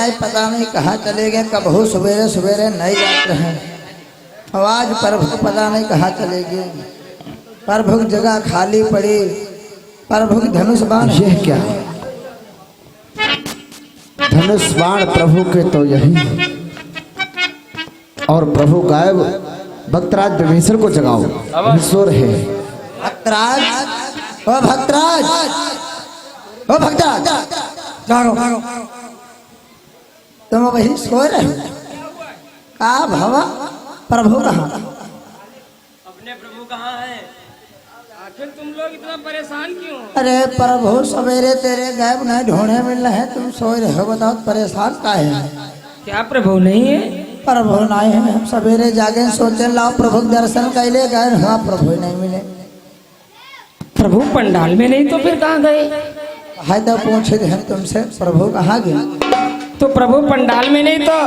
नहीं, पता नहीं कहाँ चले गए। कबहू सवेरे सवेरे नहीं जाते हैं। आवाज प्रभु पता नहीं कहाँ चले गए। प्रभु की जगह खाली पड़ी। प्रभु की धनुष बाण ये क्या धनुष बाण प्रभु के तो यही। और प्रभु गायब। भक्तराज विभीषण को जगाओ, ईश्वर है। भक्तराज, ओ भक्तराज, ओ भक्तराज, जागो। तुम वही सो रहे? का भवा प्रभु कहाँ? अपने प्रभु कहाँ है? आखिर तुम लोग इतना परेशान क्यों? अरे प्रभु सवेरे तेरे गायब नहीं ढूंढे मिल रहे, तुम सो रहे हो। बताओ परेशान का है? क्या प्रभु नहीं है? प्रभु नहीं है। हम सवेरे जागे सोचे लाओ प्रभु के दर्शन कैले गए, हाँ प्रभु नहीं मिले। प्रभु पंडाल में नहीं तो फिर कहाँ गए? है तो पूछे हैं तुमसे, प्रभु कहाँ गए? तो प्रभु पंडाल में नहीं तो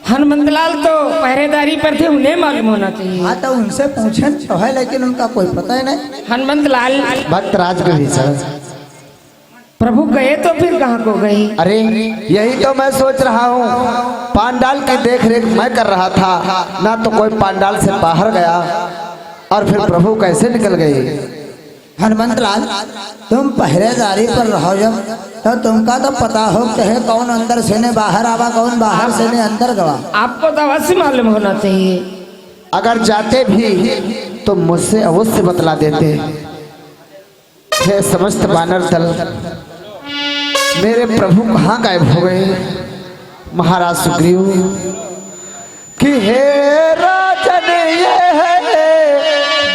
हनुमंतलाल तो पहरेदारी पर थे, उन्हें मालूम होना चाहिए। हाँ तो उनसे पूछे तो है, लेकिन उनका कोई पता ही नहीं। हनुमंतलाल भक्तराज विभीषण प्रभु गए तो फिर कहाँ को गए? अरे यही तो मैं सोच रहा हूँ। पांडाल की देख रेख मैं कर रहा था, ना तो कोई पांडाल से बाहर गया और फिर प्रभु कैसे निकल गए। हनुमंतलाल तुम पहरेदारी पर रहो जब, तो तुमका तो पता हो कहे कौन अंदर से ने बाहर आवा, कौन बाहर से ने अंदर गवा। आपको तो अवश्य मालूम होना चाहिए। अगर जाते भी तो मुझसे अवश्य बतला देते। हे समस्त वानर दल, मेरे प्रभु कहाँ गायब हो गए? महाराज सुग्रीव कि हे राजन ये है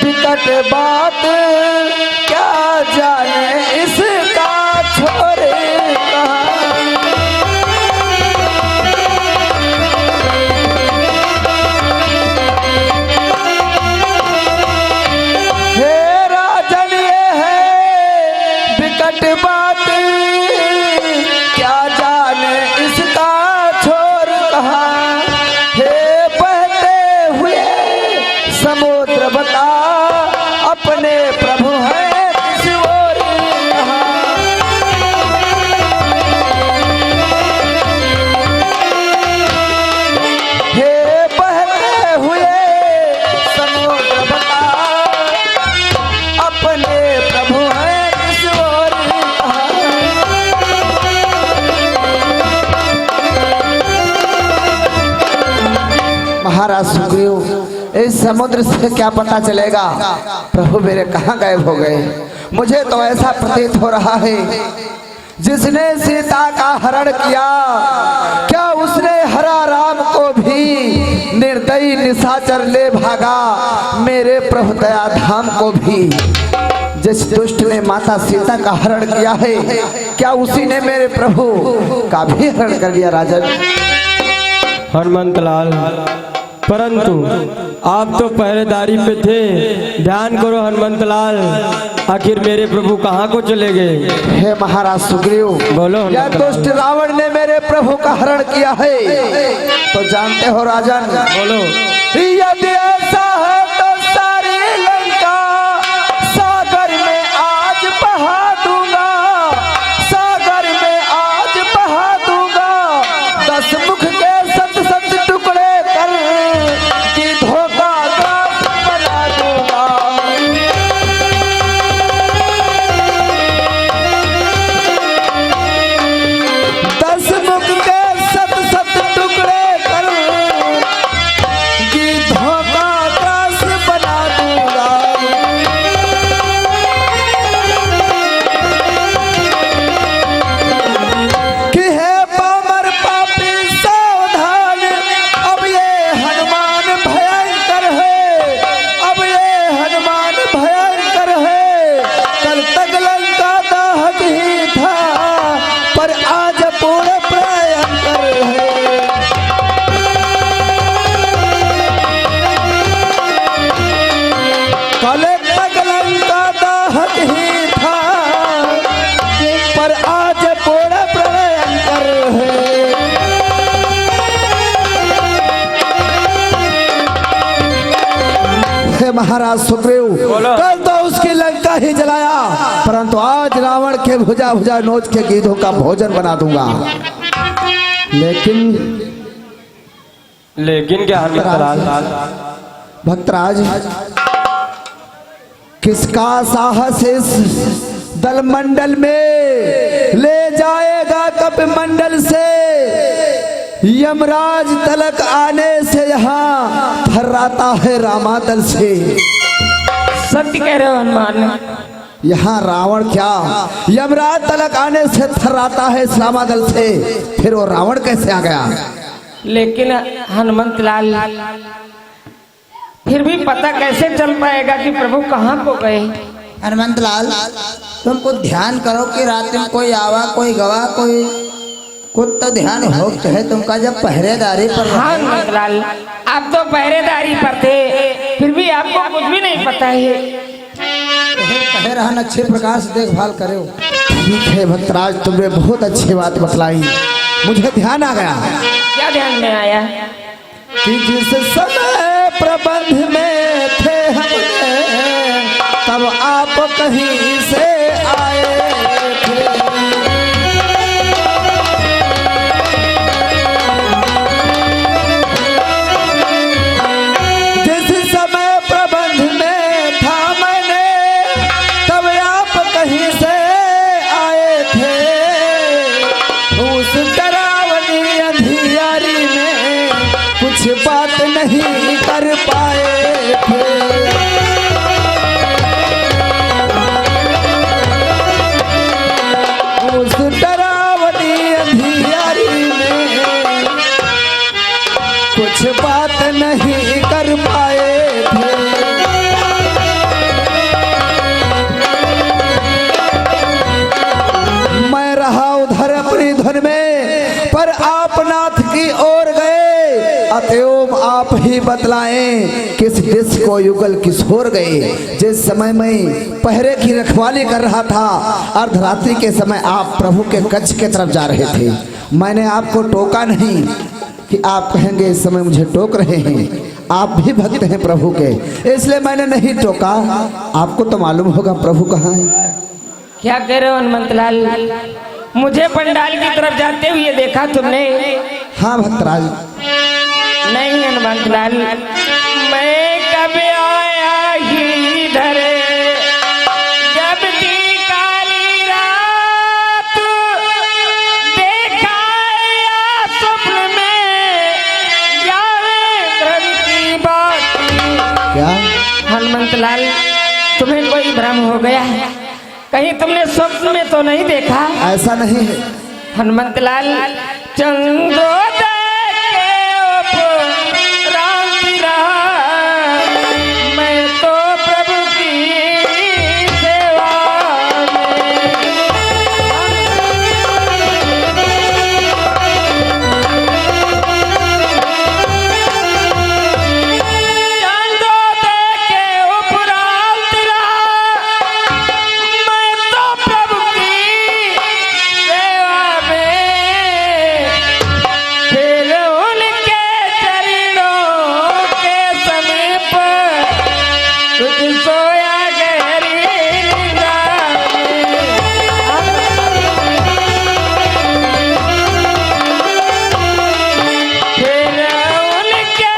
विकट बात, क्या जाने इसका छोरे हे राजन ये है विकट बात, क्या जाने इसका छोर कहाँ। हे बहते हुए समुद्र बता, अपने प्रभु है किस ओर कहाँ। हे बहते हुए समुद्र बता, अपने प्रभु है किस ओर कहाँ। महाराज सुग्रीव इस समुद्र से क्या पता चलेगा प्रभु मेरे कहाँ गायब हो गए। मुझे तो ऐसा प्रतीत हो रहा है जिसने सीता का हरण किया, क्या उसने हरा राम को भी निर्दयी निशाचर ले भागा, मेरे प्रभु दया धाम को भी। जिस दुष्ट ने माता सीता का हरण किया है, क्या उसी ने मेरे प्रभु का भी हरण कर लिया। राजन हनुमंतलाल, परंतु आप तो पहरेदारी पे थे, ध्यान करो हनुमंतलाल, आखिर मेरे प्रभु कहाँ को चले गए? हे महाराज सुग्रीव, बोलो। यह दुष्ट रावण ने मेरे प्रभु का हरण किया है, तो जानते हो राजन। बोलो। यदि ऐसा है तो सारी लंका सागर में आज बहा दूंगा, सागर में आज बहा दूंगा। 10 मुख के सत सत टुकड़े कर कि धोखा ग्रास बना दूंगा। दस मुख के सत सत टुकड़े कर कि धोखा ग्रास बना दूंगा। कि हे पामर पापी सावधान, अब ये हनुमान भयंकर है, अब ये हनुमान भयंकर है। कल तक लंका दाहक ही था, पर आज पूर्ण भयंकर है। कल तक लंका दाहक ही था, पर आज पूर्ण भयंकर है। हे महाराज सुग्रीव, कल तो उसकी लंका ही जलाया, परंतु आज रावण के भुजा भुजा नोच के गीधों का भोजन बना दूंगा। लेकिन क्या हनुमंत लाल? भक्तराज, किसका साहस इस दल मंडल में ले जाएगा कप मंडल से? यमराज तलक आने से यहाँ थर्राता है रामादल से। सत्य कह रहे हो हनुमान। यहाँ रावण क्या यमराज तलक आने से थर्राता है इस रामादल से, फिर वो रावण कैसे आ गया? लेकिन हनुमंत लाल, फिर भी पता कैसे चल पाएगा कि प्रभु कहाँ को गए? हनुमंत लाल, तुम कुछ ध्यान करो कि रात में कोई आवा, कोई गवा, कोई कुछ तो ध्यान हो है तुमका जब पहरेदारी पर। हाँ हनुमंत लाल, आप तो पहरेदारी पर थे, फिर भी आपको कुछ भी नहीं पता है। कहे रहन अच्छे प्रकार से देखभाल करो। ठीक है भक्तराज, तुमने बहुत अच्छी बात बतलाई, मुझे ध्यान आ गया। क्या ध्यान में आया? कि जिस समय प्रबंध में थे हमने, तब आप कहीं से आए थे। जिस समय प्रबंध में था मैंने, तब आप कहीं से आए थे। उस डरावनी अंधियारी में कुछ बात नहीं कर पाए थे। उस डरावनी अंधियारी में कुछ बात नहीं कर पाए थे। मैं रहा उधर अपनी धुन में, पर आप नाथ की ओर गए। अतएव आप ही बतलाएं किस दिश को युगल किशोर गए। जिस समय मैं पहरे की रखवाली कर रहा था, अर्धरात्रि के समय आप प्रभु के कक्ष के तरफ जा रहे थे। मैंने आपको टोका नहीं कि आप कहेंगे इस समय मुझे टोक रहे हैं। आप भी भक्त हैं प्रभु के, इसलिए मैंने नहीं टोका। आपको तो मालूम होगा प्रभु कहाँ है। क्या कह रहे हो हनुमंत लाल? मुझे पंडाल की तरफ जाते हुए देखा तुमने? हाँ भक्तराज। नहीं हनुमंत लाल, मैं कब आया ही इधर, जब की काली रात देखा या स्वप्न में, जाने धर्म की बात। क्या हनुमंत लाल, तुम्हें कोई भ्रम हो गया है? कहीं तुमने स्वप्न में तो नहीं देखा? ऐसा नहीं है हनुमंत लाल, चंद्रोदय के उपरांति रहा मैं तो प्रभु की सेवा में। चंद्रोदय के उपरांति रहा मैं तो प्रभु की सेवा में। फिर उनके चरणों के समीप कुछ सोया गहरी निद्रा में। फिर उनके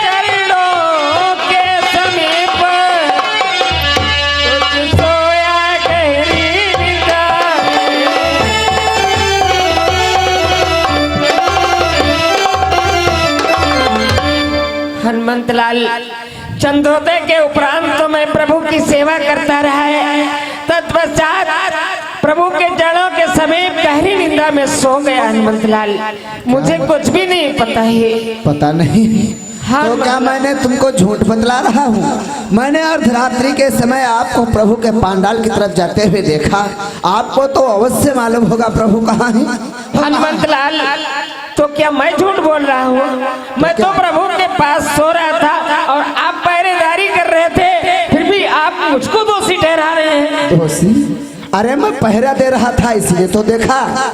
चरणों के समीप कुछ सोया गहरी निद्रा में। हनुमंत लाल, चंद्रोदय के उपरांत तो मैं प्रभु की सेवा करता रहा है, तत्पश्चात प्रभु के जड़ों के समीप गहरी निंदा में सो गया। हनुमंत लाल, मुझे कुछ भी नहीं पता है। पता नहीं? हाँ, तो क्या मैंने तुमको झूठ बतला रहा हूँ? मैंने अर्धरात्रि के समय आपको प्रभु के पांडाल की तरफ जाते हुए देखा। आपको तो अवश्य मालूम होगा प्रभु कहाँ है। हनुमंत लाल, तो क्या मैं झूठ बोल रहा हूँ? मैं तो प्रभु के पास सो रहा था और आप पहरेदारी कर रहे थे, फिर भी आप मुझको दोषी ठहरा रहे हैं। दोषी? अरे मैं पहरा दे रहा था इसलिए तो देखा,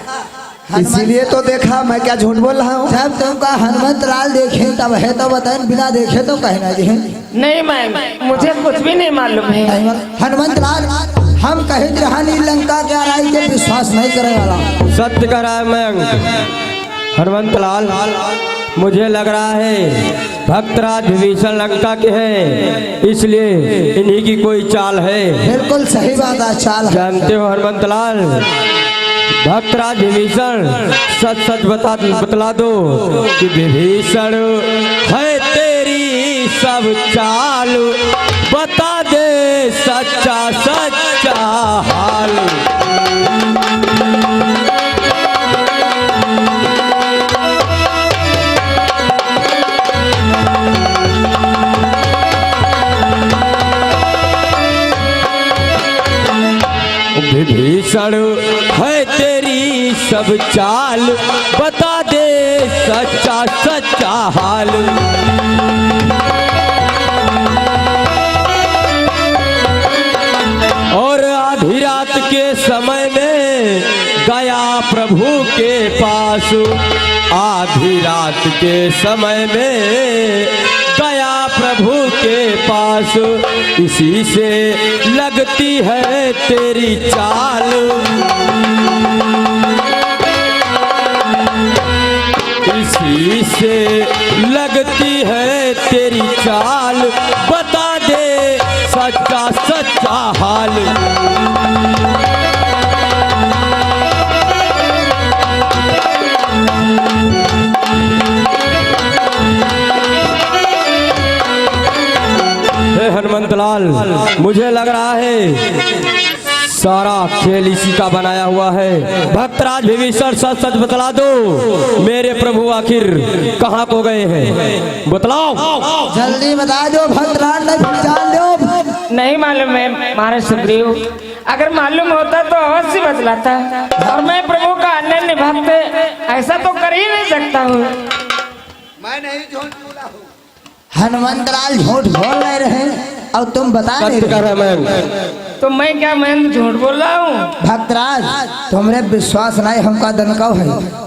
इसीलिए तो देखा। मैं क्या झूठ बोल रहा हूँ? जब तुमका हनुमंत लाल देखे तब है तो बताए, बिना देखे तो कहना जी है। नहीं मैं, मुझे कुछ भी नहीं मालूम है। हनुमंत लाल, हम कहे रहानी लंका के आराई के विश्वास नहीं करे वाला। सत्य कह रहा है मैं। हनुमंतलाल, मुझे लग रहा है भक्तराज विभीषण लंका के हैं, इसलिए इन्हीं की कोई चाल है। बिल्कुल सही बात है, चाल है। जानते हो हनुमंतलाल, भक्तराज विभीषण सच सच बतला दो कि विभीषण है तेरी सब चाल, बता दे सच्चा सच्चा हाल। विभीषण है तेरी सब चाल, बता दे सच्चा सच्चा हाल। और आधी रात के समय में गया प्रभु के पास, आधी रात के समय में गया प्रभु के पास, इसी से लगती है तेरी चाल, इसी से लगती है तेरी चाल, बता दे सच्चा सच्चा हाल। हनुमंतलाल, मुझे लग रहा है सारा खेल इसी का बनाया हुआ है। भक्तराज विभीषण सच सच बतला दो, मेरे प्रभु आखिर कहाँ को गए हैं, बतलाओ। जल्दी बता दो, भक्तराज ने पहचान लो। नहीं मालूम है महाराज सुग्रीव, अगर मालूम होता तो अवश्य बतलाता, और मैं प्रभु का अनन्य भक्त ऐसा तो कर ही नहीं सकता हूँ। मैं नहीं झूठ बोला हूँ। हनुमंतलाल झूठ बोल नहीं रहे और तुम बता नहीं रहे। तो मैं क्या, मैं झूठ बोल रहा हूँ? भक्तराज, तुमरे विश्वास नहीं हमका दनकाव है।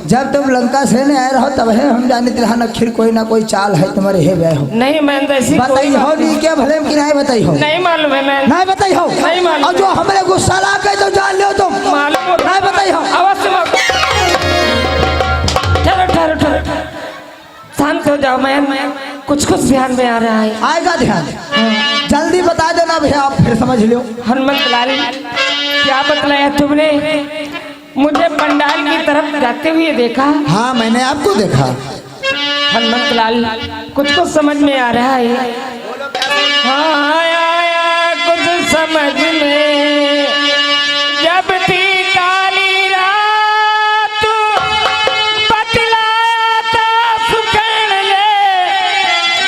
जब तुम लंका से नहीं आए रहो तब है हम जाने तिलहान आखिर कोई ना कोई चाल है तुम्हारे हे गए हो। नहीं मैं तो ऐसी बताई हो नहीं क्या भले कि नहीं बताई हो? नहीं मालूम है, मैं नहीं बताई हो। नहीं मालूम। और जो हमारे गुस्सा ला के तो जान लो तुम मालूम नहीं बताई हो। अवश्य। ठहरो ठहरो ठहरो, शांत हो जाओ। मैं कुछ ध्यान में आ रहा है। आएगा ध्यान, जल्दी बता दो ना भैया, आप फिर समझ लो। हनुमंतलाल, क्या बतलाया तुमने? मुझे पंडाल की तरफ जाते हुए देखा। हाँ, मैंने आपको देखा। हनुमंतलाल, कुछ समझ में आ रहा है। हाँ आया कुछ समझ में, जब थी काली रात बतलाया था सुखैन ने,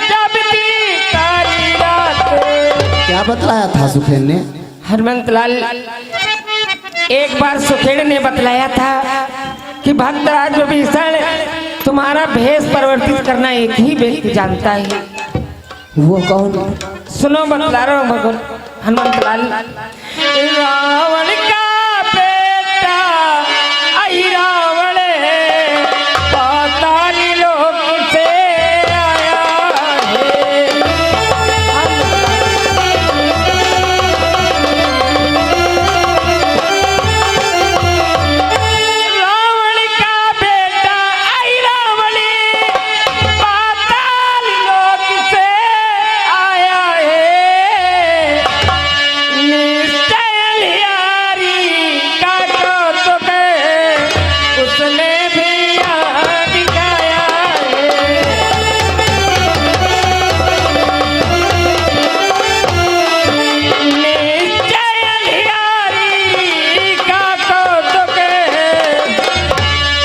जब थी काली रात। क्या बतलाया था सुखेन ने? हनुमंतलाल, एक बार सुखेन ने बतलाया था कि भक्तराज विभीषण तुम्हारा भेष परिवर्तित करना एक ही व्यक्ति जानता है। वो कौन? सुनो बतला रहा हूँ भगवान हनुमंतलाल। रावण का बेटा आई रावण पाताल लोक से आया है। रावण का बेटा आई रावण पाताल लोक से आया है। निश्चय लियारी का कौतुक उसने भी यहाँ दिखाया है। निश्चय लियारी का कौतुक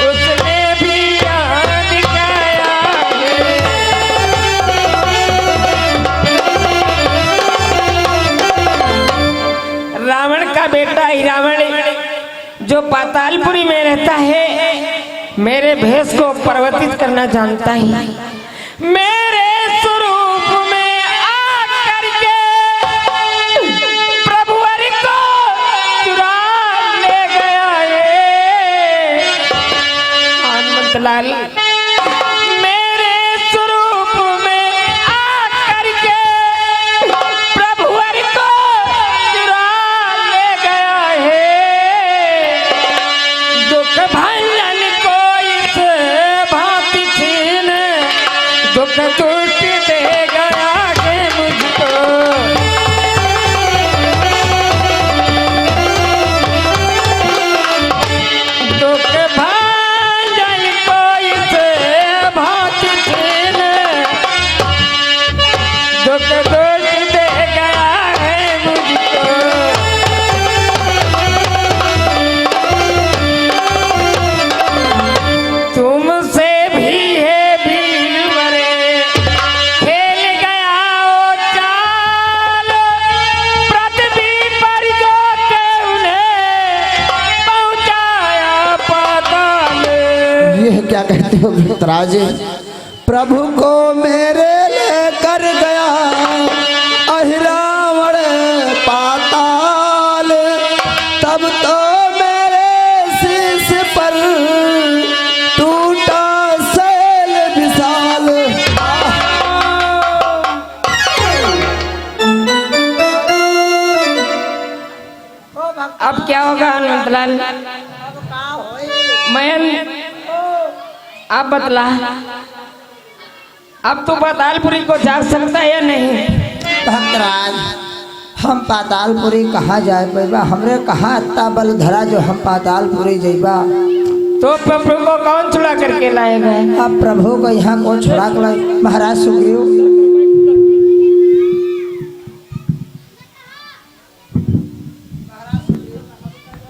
उसने भी यहाँ दिखाया है। रावण का बेटा ही रावण जो पातालपुरी में रहता है, मेरे भेष को परिवर्तित करना जानता है। मेरे स्वरूप में आकर के प्रभु हरि को चुरा ले गया है। हनुमंतलाल, मेरे स्वरूप में आकर के प्रभु हरि को चुरा ले गया है। दुख भंजन को इस दुख दुष्ट दे गया है मुझको, दुख भांजन कोई से भात छीन, दुख दुष्ट दे गया है मुझको। तुमसे भी है भीड़ मरे, खेल गया वो चाल, पृथ्वी पर जो के उन्हें पहुंचाया पाताल। यह क्या कहते हो धृतराज? प्रभु को मेरे लेकर गया अहिरावण पाताल, तब तो मेरे शीश पर टूटा शैल विशाल। अब क्या होगा हनुमंतलाल? मयन आप बतला, अब तो पातालपुरी को जा सकता है या नहीं? भक्तराज, हम पातालपुरी कहाँ जाए पैबा? हमरे कहाँ इतना बल धरा जो हम पातालपुरी जइबा? तो प्रभु को कौन छुड़ा करके लाएगा? अब प्रभु को यहाँ कौन छुड़ा के लाए? महाराज सुग्रीव,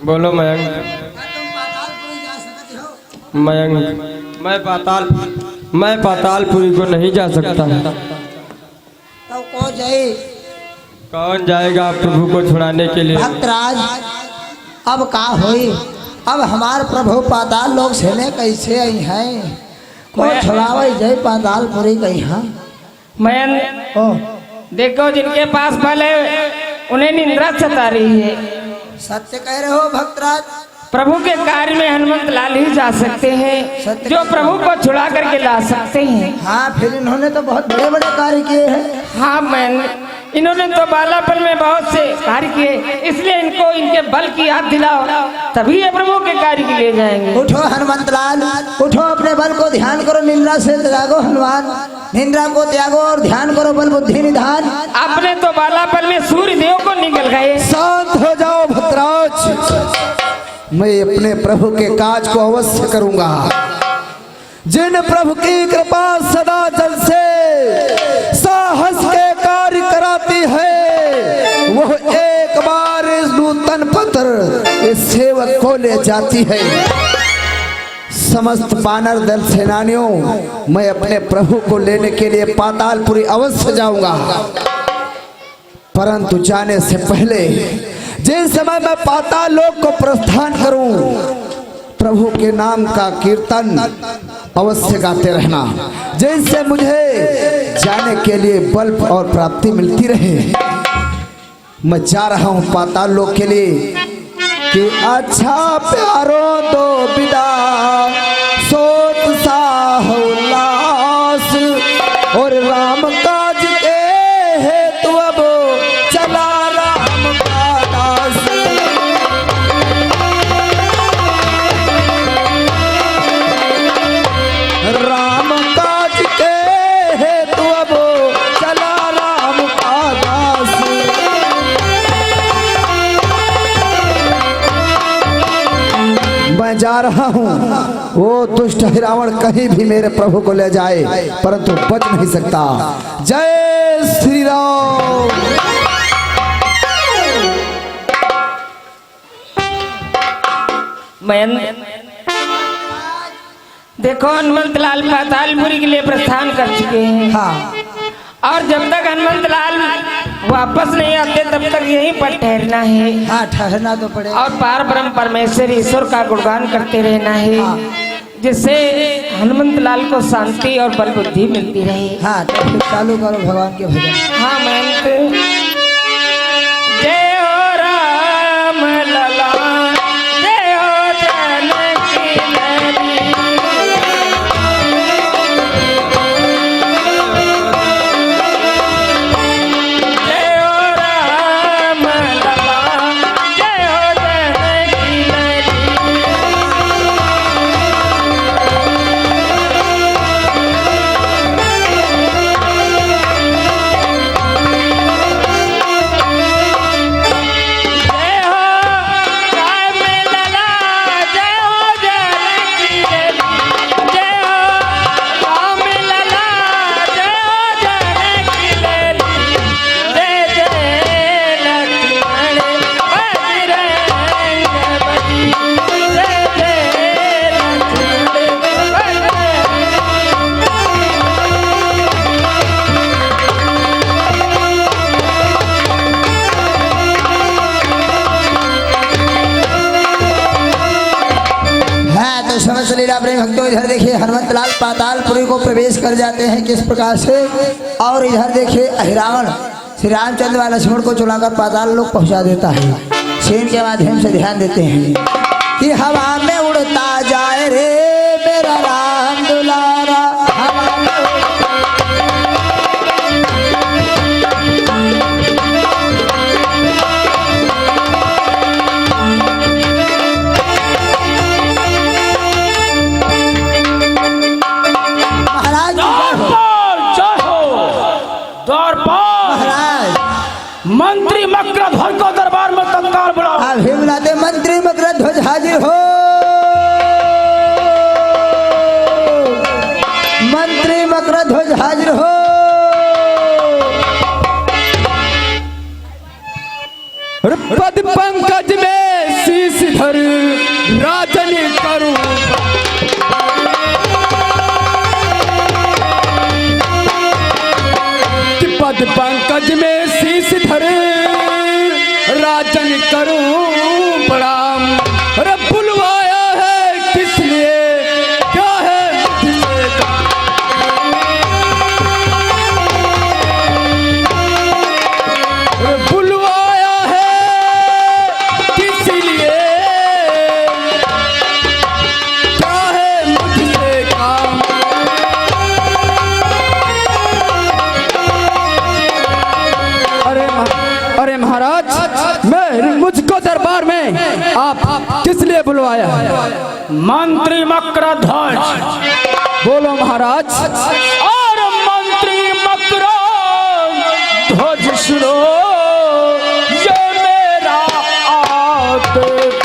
बोलो मयंक। मयंक, मैं पातालपुरी को नहीं जा सकता। तो को जाए? कौन जाएगा प्रभु को छुड़ाने के लिए? भक्तराज, अब का होई? अब हमार प्रभु पाताल लोग सेने कैसे आई हैं? कोई छुड़ावे जय पातालपुरी के यहाँ। मयन ओ देखो, जिनके पास बल है उन्हें निंद्रा सता रही है। सत्य कह रहे हो भक्तराज। प्रभु के कार्य में हनुमंत लाल ही जा सकते हैं, सत्य जो प्रभु को छुड़ा करके ला सकते हैं। हाँ, फिर इन्होंने तो बहुत बड़े बड़े कार्य किए हैं। हाँ मैंने, इन्होंने तो बालापन में बहुत से कार्य किए, इसलिए इनको इनके बल की याद दिलाओ, तभी ये प्रभु के कार्य के लिए जाएंगे। उठो हनुमंत लाल, उठो, अपने बल को ध्यान करो, निंद्रा से त्यागो हनुमान, निंद्रा को त्यागो और ध्यान करो, बल बुद्धि निधान। अपने तो बालापन में सूर्य देव को निकल गए। शांत हो जाओ भद्राज, मैं अपने प्रभु के काज को अवश्य करूंगा। जिन प्रभु की कृपा सदा जल से साहस के कार्य कराती है, वह एक बार इस नूतन पत्र इस सेवक को ले जाती है। समस्त वानर दल सेनानियों, मैं अपने प्रभु को लेने के लिए पातालपुरी अवश्य जाऊंगा, परंतु जाने से पहले जिस समय मैं पाताल लोक को प्रस्थान करूं, प्रभु के नाम का कीर्तन अवश्य गाते रहना, जिससे मुझे जाने के लिए बल और प्राप्ति मिलती रहे। मैं जा रहा हूं पाताल लोक के लिए कि अच्छा प्यारो दो विदा, सोत साह उल्लास, और राम काज के हेतु अब चला राम का दास। राम काज के हेतु अब चला राम का दास। मैं जा रहा हूँ, वो दुष्ट रावण कहीं भी मेरे प्रभु को ले जाए, परंतु बच नहीं सकता। जय श्री राम। मयन देखो, हनुमंत लाल पातालपुरी के लिए प्रस्थान कर चुके हैं। हाँ, और जब तक हनुमंत लाल वापस नहीं आते तब तक यहीं पर ठहरना है। हाँ, ठहरना तो पड़ेगा। और पार ब्रह्म परमेश्वर ईश्वर का गुणगान करते रहना है, जिससे हनुमंत लाल को शांति और बल बुद्धि मिलती रहे। हाँ, तो फिर चालू करो भगवान के भजन। हाँ मैं जय हो राम लला, जय हो जानकी नंदनी। जय हो राम लला, जय हो जानकी नंदनी। सलीला प्रेम भक्तों, इधर देखिए हनुमत लाल पातालपुरी को प्रवेश कर जाते हैं किस प्रकार से। और इधर देखिए अहिरावण श्री रामचंद्र व लक्ष्मण को चुनाकर पाताल लोग पहुंचा देता है। सीन के माध्यम से ध्यान देते हैं कि हवा में उड़ता जाए रे मेरा राम दुलारा, हवा में मंत्री मकरध्वज को दरबार में तत्काल बुलाओ। अभी बुलाते मंत्री मकरध्वज हाजिर हो। मंत्री मकरध्वज हाजिर हो। पद पंकज में शीश धर राजन करूं, पद पंकज में शीश धर राजन करूं प्रणाम। अरे बुलवाया है किस लिए, क्या है किसे काम? अरे बुलवाया है किस लिए, क्या है मुझसे काम? अरे महाराज, मैं मुझको दरबार में आप किस लिए बुलवाया है? मंत्री मकरध्वज। बोलो महाराज। और मंत्री मकरध्वज सुनो ये मेरा आदेश।